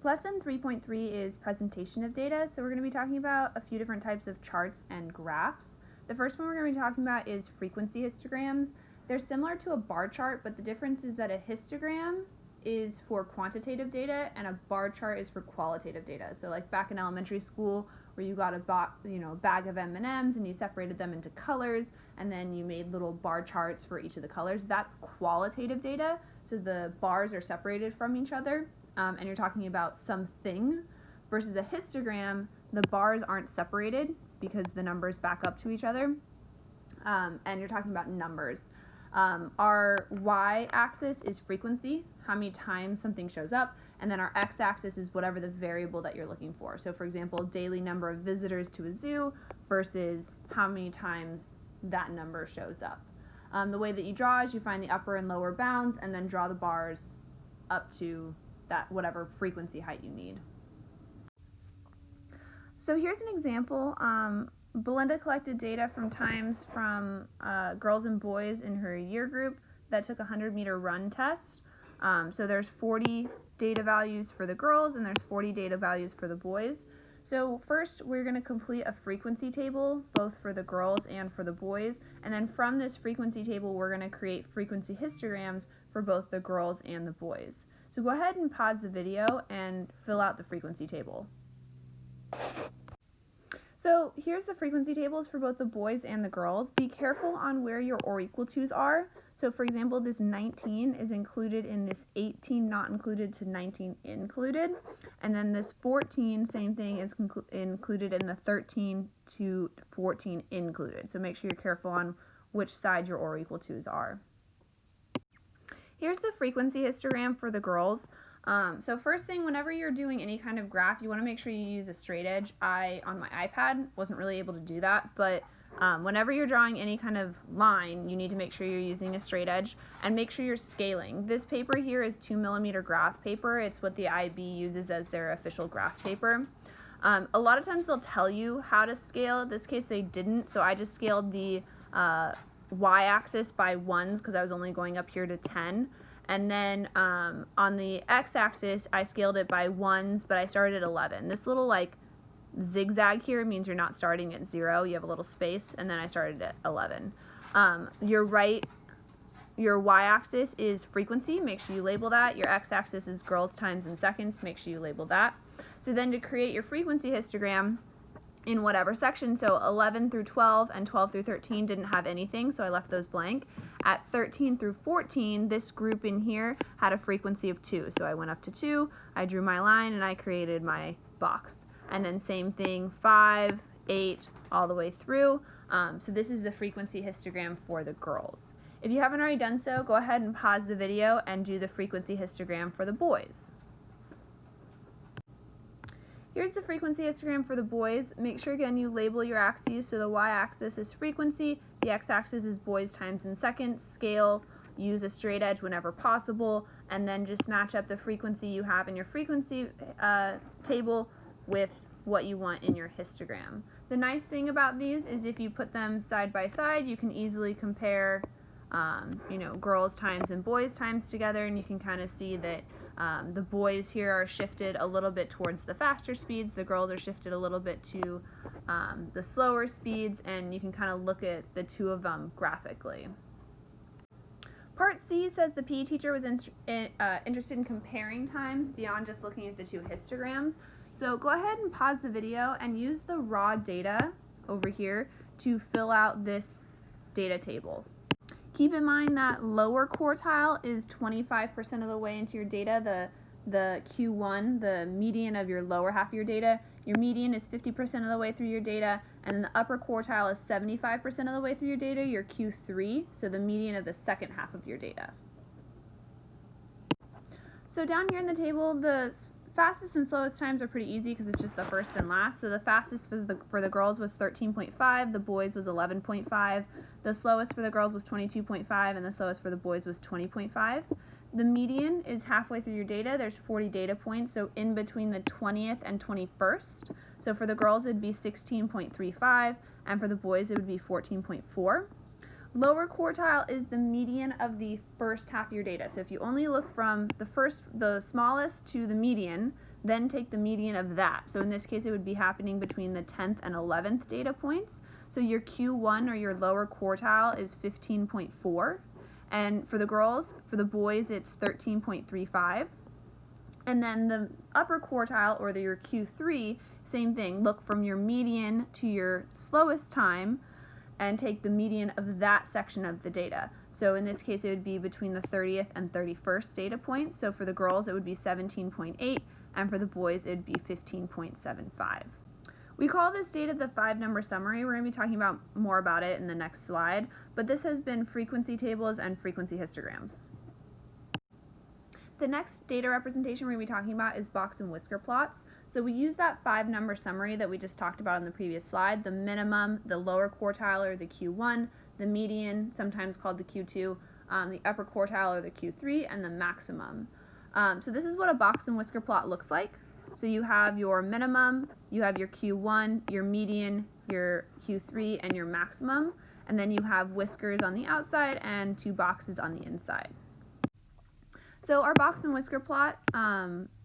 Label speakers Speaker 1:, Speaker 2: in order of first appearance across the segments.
Speaker 1: Lesson 3.3 is presentation of data, so we're going to be talking about a few different types of charts and graphs. The first one we're going to be talking about is frequency histograms. They're similar to a bar chart, but the difference is that a histogram is for quantitative data and a bar chart is for qualitative data. So like back in elementary school where you got a bag of M&Ms and you separated them into colors and then you made little bar charts for each of the colors, that's qualitative data. So the bars are separated from each other. And you're talking about something, versus a histogram, the bars aren't separated because the numbers back up to each other, and you're talking about numbers. Our y-axis is frequency, how many times something shows up, and then our x-axis is whatever the variable that you're looking for. So for example, daily number of visitors to a zoo versus how many times that number shows up. The way that you draw is you find the upper and lower bounds and then draw the bars up to that whatever frequency height you need. So here's an example. Belinda collected data from times from girls and boys in her year group that took a 100-meter run test. So there's 40 data values for the girls and there's 40 data values for the boys. So first we're going to complete a frequency table both for the girls and for the boys, and then from this frequency table we're going to create frequency histograms for both the girls and the boys. So go ahead and pause the video and fill out the frequency table. So here's the frequency tables for both the boys and the girls. Be careful on where your or equal to's are. So for example, this 19 is included in this 18 not included to 19 included. And then this 14, same thing, is included in the 13 to 14 included. So make sure you're careful on which side your or equal to's are. Here's the frequency histogram for the girls. So first thing, whenever you're doing any kind of graph, you want to make sure you use a straight edge. On my iPad, wasn't really able to do that, but whenever you're drawing any kind of line, you need to make sure you're using a straight edge and make sure you're scaling. This paper here is 2mm graph paper. It's what the IB uses as their official graph paper. A lot of times they'll tell you how to scale. In this case they didn't, so I just scaled the y-axis by ones because I was only going up here to 10, and then on the x-axis I scaled it by ones, but I started at 11. This little like zigzag here means you're not starting at 0, you have a little space, and then I started at 11. Your y-axis is frequency, make sure you label that. Your x-axis is girls, times, and seconds, make sure you label that. So then to create your frequency histogram in whatever section, so 11 through 12 and 12 through 13 didn't have anything, so I left those blank. At 13 through 14, this group in here had a frequency of 2, so I went up to 2, I drew my line, and I created my box. And then same thing, 5, 8, all the way through. So this is the frequency histogram for the girls. If you haven't already done so, go ahead and pause the video and do the frequency histogram for the boys. Here's the frequency histogram for the boys. Make sure again you label your axes. So the y-axis is frequency, the x-axis is boys, times, and seconds. Scale, use a straight edge whenever possible, and then just match up the frequency you have in your frequency table with what you want in your histogram. The nice thing about these is if you put them side by side, you can easily compare girls times and boys times together, and you can kind of see that the boys here are shifted a little bit towards the faster speeds, the girls are shifted a little bit to the slower speeds, and you can kind of look at the two of them graphically. Part C says the PE teacher was interested in comparing times beyond just looking at the two histograms. So go ahead and pause the video and use the raw data over here to fill out this data table. Keep in mind that lower quartile is 25% of the way into your data, the Q1, the median of your lower half of your data. Your median is 50% of the way through your data, and then the upper quartile is 75% of the way through your data, your Q3, so the median of the second half of your data. So down here in the table, the fastest and slowest times are pretty easy because it's just the first and last. So the fastest for the girls was 13.5, the boys was 11.5, the slowest for the girls was 22.5, and the slowest for the boys was 20.5. The median is halfway through your data. There's 40 data points, so in between the 20th and 21st. So for the girls it would be 16.35, and for the boys it would be 14.4. Lower quartile is the median of the first half of your data. So if you only look from the smallest to the median, then take the median of that. So in this case, it would be happening between the 10th and 11th data points. So your Q1 or your lower quartile is 15.4. And for the girls, for the boys, it's 13.35. And then the upper quartile, or your Q3, same thing. Look from your median to your slowest time and take the median of that section of the data. So in this case, it would be between the 30th and 31st data points. So for the girls, it would be 17.8, and for the boys, it would be 15.75. We call this data the 5-number summary. We're going to be talking about more about it in the next slide, but this has been frequency tables and frequency histograms. The next data representation we're going to be talking about is box and whisker plots. So we use that 5-number summary that we just talked about on the previous slide, the minimum, the lower quartile, or the Q1, the median, sometimes called the Q2, the upper quartile, or the Q3, and the maximum. So this is what a box and whisker plot looks like. So you have your minimum, you have your Q1, your median, your Q3, and your maximum, and then you have whiskers on the outside and 2 boxes on the inside. So our box and whisker plot,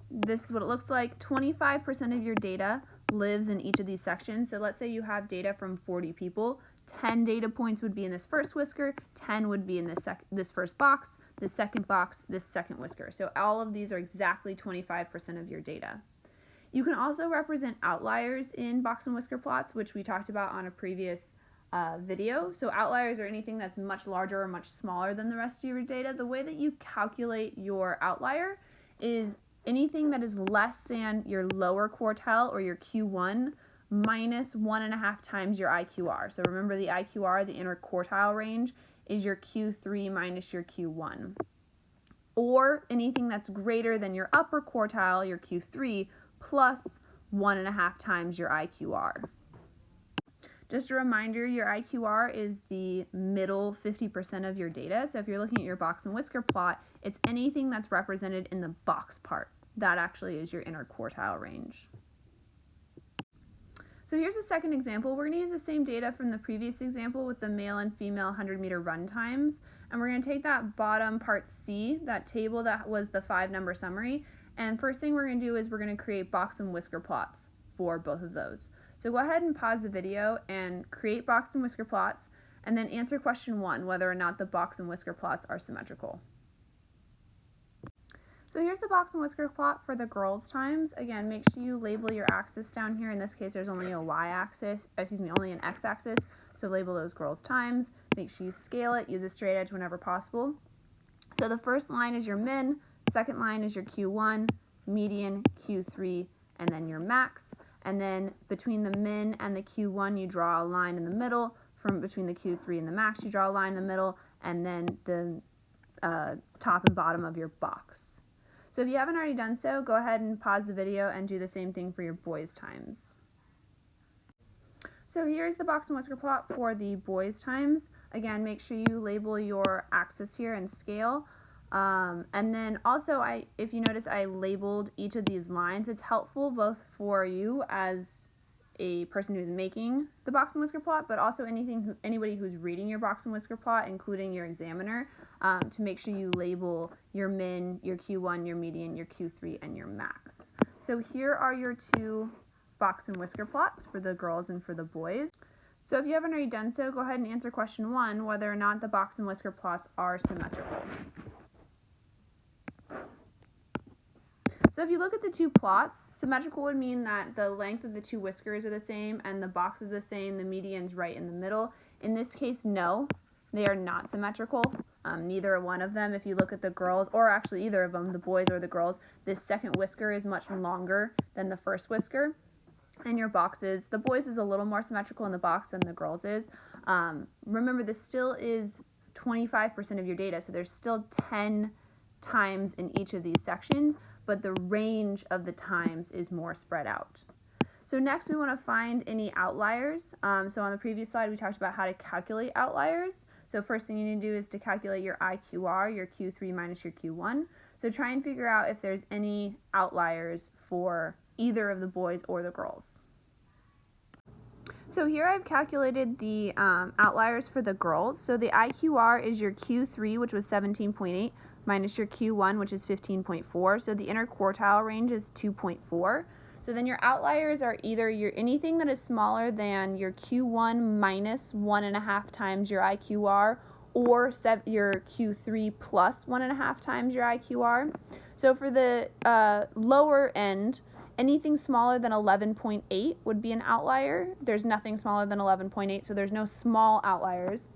Speaker 1: this is what it looks like. 25% of your data lives in each of these sections. So let's say you have data from 40 people. 10 data points would be in this first whisker, 10 would be in this first box, this second box, this second whisker. So all of these are exactly 25% of your data. You can also represent outliers in box and whisker plots, which we talked about on a previous video. So outliers are anything that's much larger or much smaller than the rest of your data. The way that you calculate your outlier is anything that is less than your lower quartile or your Q1 minus 1.5 times your IQR. So remember, the IQR, the inner quartile range, is your Q3 minus your Q1. Or anything that's greater than your upper quartile, your Q3, plus 1.5 times your IQR. Just a reminder, your IQR is the middle 50% of your data. So if you're looking at your box and whisker plot, it's anything that's represented in the box part. That actually is your inner quartile range. So here's a second example. We're going to use the same data from the previous example with the male and female 100-meter run times. And we're going to take that bottom part C, that table that was the 5-number summary. And first thing we're going to do is we're going to create box and whisker plots for both of those. So go ahead and pause the video and create box and whisker plots, and then answer question 1, whether or not the box and whisker plots are symmetrical. So here's the box and whisker plot for the girls' times. Again, make sure you label your axis down here. In this case, there's only a y-axis, only an x-axis, so label those girls' times. Make sure you scale it, use a straight edge whenever possible. So the first line is your min, second line is your Q1, median, Q3, and then your max. And then between the min and the Q1, you draw a line in the middle. From between the Q3 and the max, you draw a line in the middle, and then the top and bottom of your box. So if you haven't already done so, go ahead and pause the video and do the same thing for your boys' times. So here's the box and whisker plot for the boys' times. Again, make sure you label your axis here and scale. And then also, if you notice, I labeled each of these lines. It's helpful both for you as a person who's making the box and whisker plot, but also anybody who's reading your box and whisker plot, including your examiner, to make sure you label your min, your Q1, your median, your Q3, and your max. So here are your 2 box and whisker plots for the girls and for the boys. So if you haven't already done so, go ahead and answer question 1, whether or not the box and whisker plots are symmetrical. So if you look at the 2 plots, symmetrical would mean that the length of the 2 whiskers are the same and the box is the same, the median's right in the middle. In this case, no, they are not symmetrical. Neither one of them. If you look at the girls, or actually either of them, the boys or the girls, this second whisker is much longer than the first whisker. And your boxes, the boys is a little more symmetrical in the box than the girls is. Remember, this still is 25% of your data, so there's still 10 times in each of these sections, but the range of the times is more spread out. So next we want to find any outliers. So on the previous slide we talked about how to calculate outliers. So first thing you need to do is to calculate your IQR, your Q3 minus your Q1. So try and figure out if there's any outliers for either of the boys or the girls. So here I've calculated the outliers for the girls. So the IQR is your Q3, which was 17.8, minus your Q1, which is 15.4. So the interquartile range is 2.4. So then your outliers are either anything that is smaller than your Q1 minus 1.5 times your IQR, or your Q3 plus 1.5 times your IQR. So for the lower end, anything smaller than 11.8 would be an outlier. There's nothing smaller than 11.8, so there's no small outliers.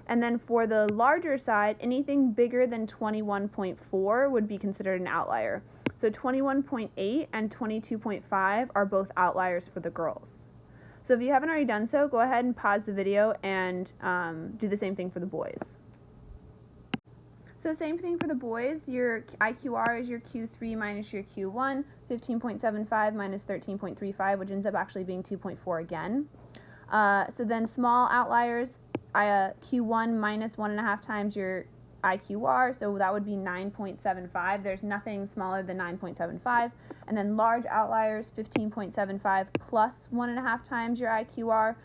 Speaker 1: And then for the larger side, anything bigger than 21.4 would be considered an outlier. So 21.8 and 22.5 are both outliers for the girls. So if you haven't already done so, go ahead and pause the video and do the same thing for the boys. So same thing for the boys. Your IQR is your Q3 minus your Q1, 15.75 minus 13.35, which ends up actually being 2.4 again. So then small outliers, Q1 minus 1.5 times your IQR, so that would be 9.75. There's nothing smaller than 9.75. And then large outliers, 15.75 plus 1.5 times your IQR,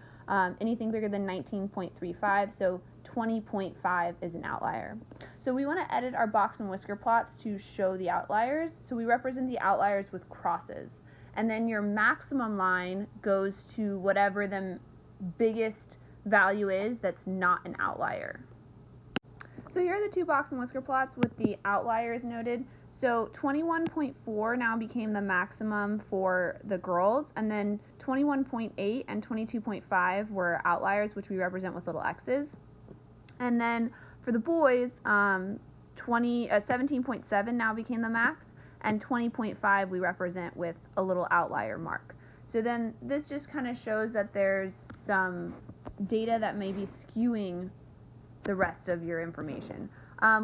Speaker 1: anything bigger than 19.35, so 20.5 is an outlier. So we want to edit our box and whisker plots to show the outliers. So we represent the outliers with crosses. And then your maximum line goes to whatever the biggest value is that's not an outlier. So here are the two box and whisker plots with the outliers noted. So 21.4 now became the maximum for the girls, and then 21.8 and 22.5 were outliers, which we represent with little x's. And then for the boys, 17.7 now became the max, and 20.5 we represent with a little outlier mark. So then this just kind of shows that there's some data that may be skewing the rest of your information.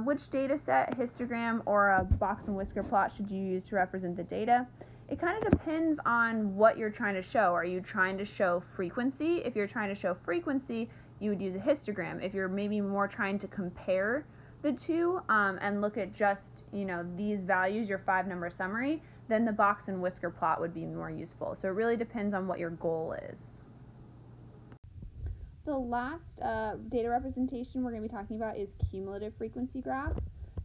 Speaker 1: Which data set, histogram, or a box and whisker plot should you use to represent the data? It kind of depends on what you're trying to show. Are you trying to show frequency? If you're trying to show frequency, you would use a histogram. If you're maybe more trying to compare the two and look at just, these values, your 5-number summary, then the box and whisker plot would be more useful. So it really depends on what your goal is. The last data representation we're going to be talking about is cumulative frequency graphs.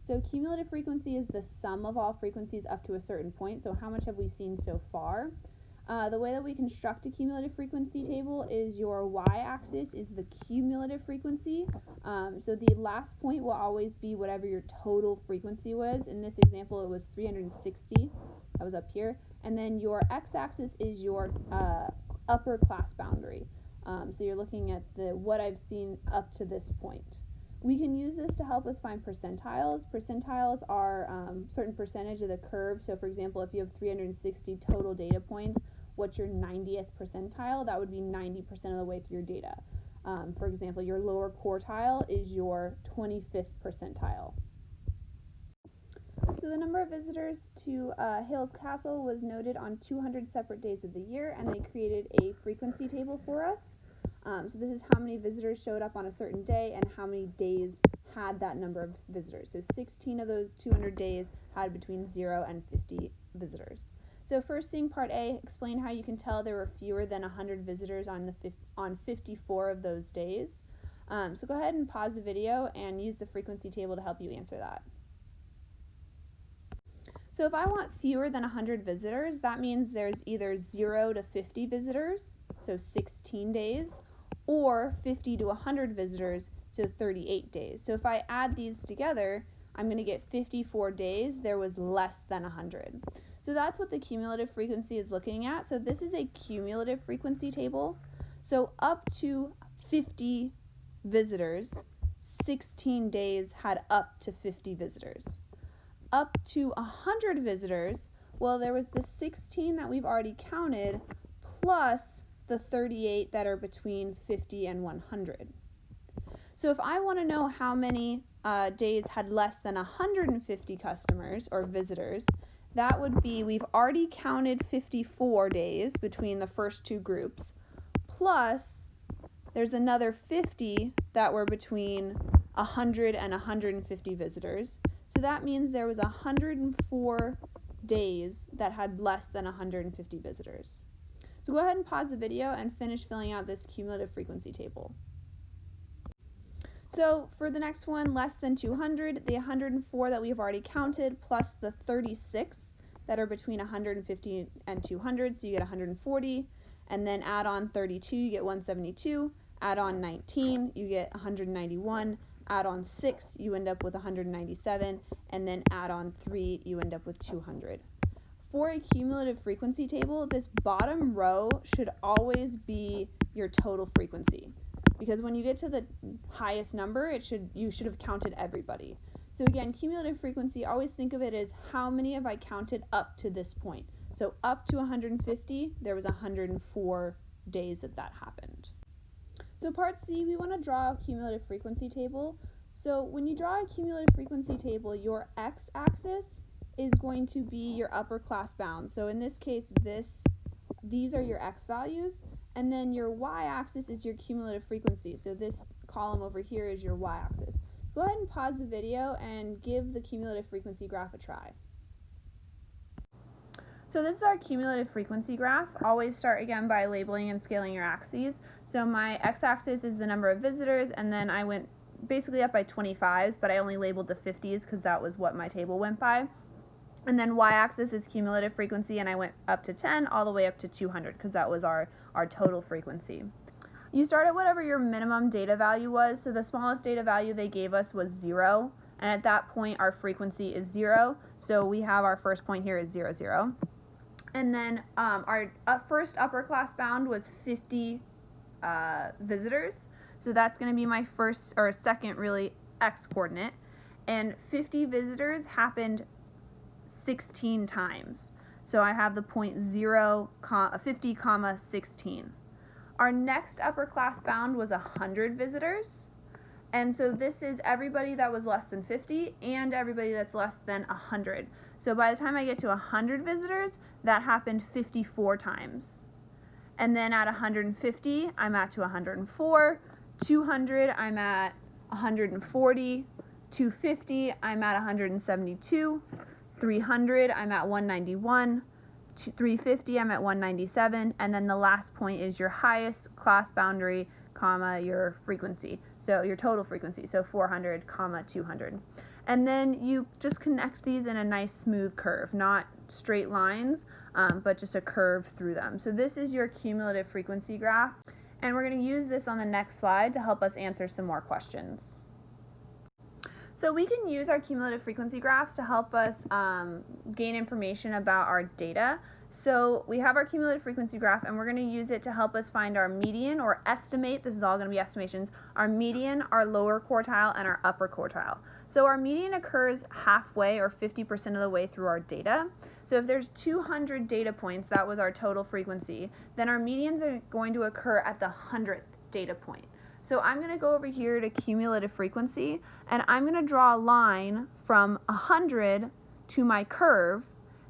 Speaker 1: So cumulative frequency is the sum of all frequencies up to a certain point. So how much have we seen so far? The way that we construct a cumulative frequency table is your y-axis is the cumulative frequency. So the last point will always be whatever your total frequency was. In this example, it was 360. That was up here. And then your x-axis is your upper class boundary. So you're looking at what I've seen up to this point. We can use this to help us find percentiles. Percentiles are certain percentage of the curve. So for example, if you have 360 total data points, what's your 90th percentile? That would be 90% of the way through your data. For example, your lower quartile is your 25th percentile. So the number of visitors to Hales Castle was noted on 200 separate days of the year, and they created a frequency table for us. So this is how many visitors showed up on a certain day and how many days had that number of visitors. So 16 of those 200 days had between 0 and 50 visitors. So first thing, part A, explain how you can tell there were fewer than 100 visitors on 54 of those days. So go ahead and pause the video and use the frequency table to help you answer that. So if I want fewer than 100 visitors, that means there's either 0 to 50 visitors, so 16 days, or 50 to 100 visitors, so 38 days. So if I add these together, I'm going to get 54 days there was less than 100. So that's what the cumulative frequency is looking at. So this is a cumulative frequency table. So up to 50 visitors, 16 days had up to 50 visitors. Up to 100 visitors, well, there was the 16 that we've already counted, plus the 38 that are between 50 and 100. So if I want to know how many days had less than 150 customers or visitors, that would be, we've already counted 54 days between the first two groups, plus there's another 50 that were between 100 and 150 visitors. So that means there was 104 days that had less than 150 visitors. So go ahead and pause the video and finish filling out this cumulative frequency table. So for the next one, less than 200, the 104 that we've already counted plus the 36 that are between 150 and 200, so you get 140, and then add on 32, you get 172, add on 19, you get 191, add on 6, you end up with 197, and then add on 3, you end up with 200. For a cumulative frequency table, this bottom row should always be your total frequency, because when you get to the highest number, you should have counted everybody. So again, cumulative frequency, always think of it as how many have I counted up to this point. So up to 150, there was 104 days that happened. So part C, we want to draw a cumulative frequency table. So when you draw a cumulative frequency table, your x-axis is going to be your upper class bound. So in this case, these are your x values, and then your y-axis is your cumulative frequency. So this column over here is your y-axis. Go ahead and pause the video and give the cumulative frequency graph a try. So this is our cumulative frequency graph. Always start again by labeling and scaling your axes. So my x-axis is the number of visitors, and then I went basically up by 25s, but I only labeled the 50s because that was what my table went by. And then y-axis is cumulative frequency, and I went up to 10 all the way up to 200 because that was our total frequency. You start at whatever your minimum data value was. So the smallest data value they gave us was 0, and at that point our frequency is 0. So we have our first point here is 0, 0. And then our first upper class bound was 50 visitors. So that's going to be my first or second really x coordinate. And 50 visitors happened 16 times. So I have the point 50, 16. Our next upper class bound was 100 visitors. And so this is everybody that was less than 50 and everybody that's less than 100. So by the time I get to 100 visitors, that happened 54 times. And then at 150, I'm at to 104. 200, I'm at 140. 250, I'm at 172. 300, I'm at 191. 350, I'm at 197. And then the last point is your highest class boundary, comma, your frequency. So your total frequency, so 400, comma, 200. And then you just connect these in a nice smooth curve, not straight lines, but just a curve through them. So this is your cumulative frequency graph, and we're going to use this on the next slide to help us answer some more questions. So we can use our cumulative frequency graphs to help us gain information about our data. So we have our cumulative frequency graph, and we're going to use it to help us find our median or estimate, this is all going to be estimations, our median, our lower quartile, and our upper quartile. So our median occurs halfway or 50% of the way through our data. So if there's 200 data points, that was our total frequency, then our medians are going to occur at the 100th data point. So I'm going to go over here to cumulative frequency, and I'm going to draw a line from 100 to my curve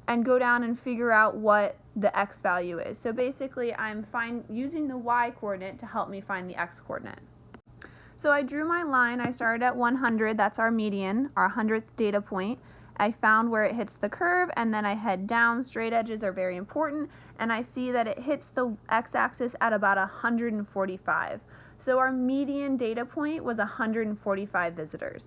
Speaker 1: and go down and figure out what the x value is. So basically I'm using the y coordinate to help me find the x coordinate. So I drew my line. I started at 100, that's our median, our 100th data point. I found where it hits the curve, and then I head down. Straight edges are very important, and I see that it hits the x-axis at about 145. So our median data point was 145 visitors.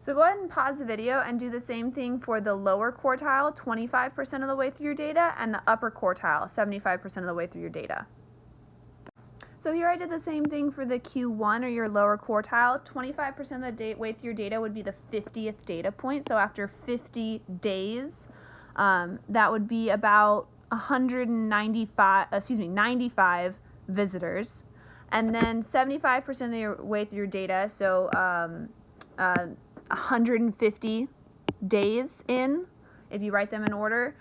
Speaker 1: So go ahead and pause the video and do the same thing for the lower quartile, 25% of the way through your data, and the upper quartile, 75% of the way through your data. So here I did the same thing for the Q1 or your lower quartile. 25% of the way through your data would be the 50th data point. So after 50 days, that would be about 95 visitors. And then 75% of the way through your data, so 150 days in, if you write them in order,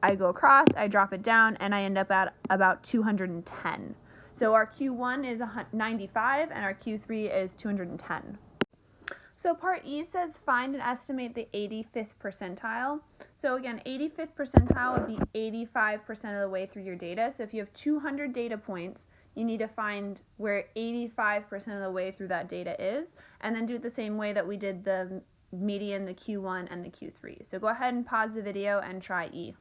Speaker 1: I go across, I drop it down, and I end up at about 210. So our Q1 is 95 and our Q3 is 210. So part E says find and estimate the 85th percentile. So again, 85th percentile would be 85% of the way through your data. So if you have 200 data points, you need to find where 85% of the way through that data is, and then do it the same way that we did the median, the Q1, and the Q3. So go ahead and pause the video and try E.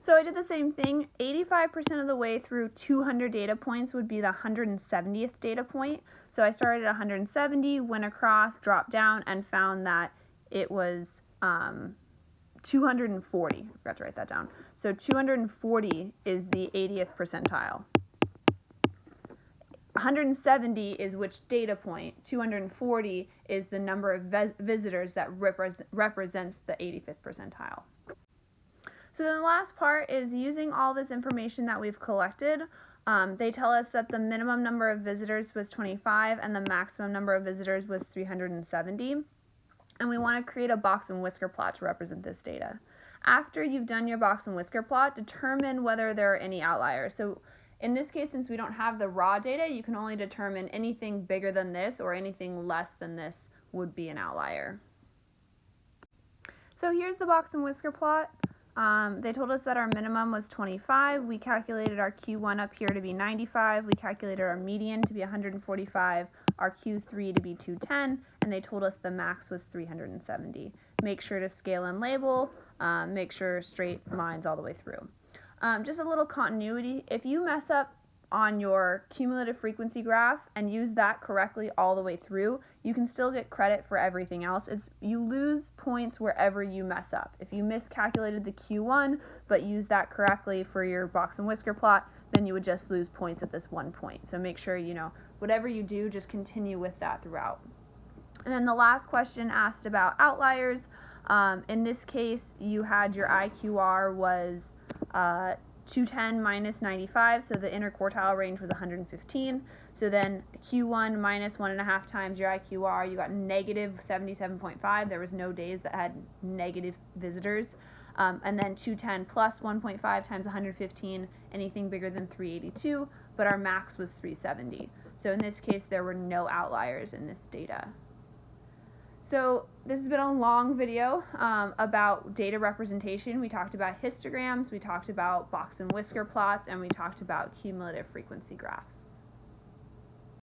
Speaker 1: So I did the same thing. 85% of the way through 200 data points would be the 170th data point. So I started at 170, went across, dropped down, and found that it was 240. I forgot to write that down. So 240 is the 80th percentile. 170 is which data point. 240 is the number of visitors that represents the 85th percentile. So then the last part is using all this information that we've collected. They tell us that the minimum number of visitors was 25 and the maximum number of visitors was 370. And we want to create a box and whisker plot to represent this data. After you've done your box and whisker plot, determine whether there are any outliers. So in this case, since we don't have the raw data, you can only determine anything bigger than this or anything less than this would be an outlier. So here's the box and whisker plot. They told us that our minimum was 25. We calculated our Q1 up here to be 95. We calculated our median to be 145, our Q3 to be 210, and they told us the max was 370. Make sure to scale and label, make sure straight lines all the way through. Just a little continuity. If you mess up on your cumulative frequency graph and use that correctly all the way through, you can still get credit for everything else. You lose points wherever you mess up. If you miscalculated the Q1 but use that correctly for your box and whisker plot, then you would just lose points at this one point. So make sure, whatever you do, just continue with that throughout. And then the last question asked about outliers. In this case, you had your IQR was 210 minus 95, so the interquartile range was 115. So then Q1 minus 1.5 times your IQR, you got negative 77.5. There was no days that had negative visitors. And then 210 plus 1.5 times 115, anything bigger than 382, but our max was 370. So in this case, there were no outliers in this data. So this has been a long video about data representation. We talked about histograms, we talked about box and whisker plots, and we talked about cumulative frequency graphs.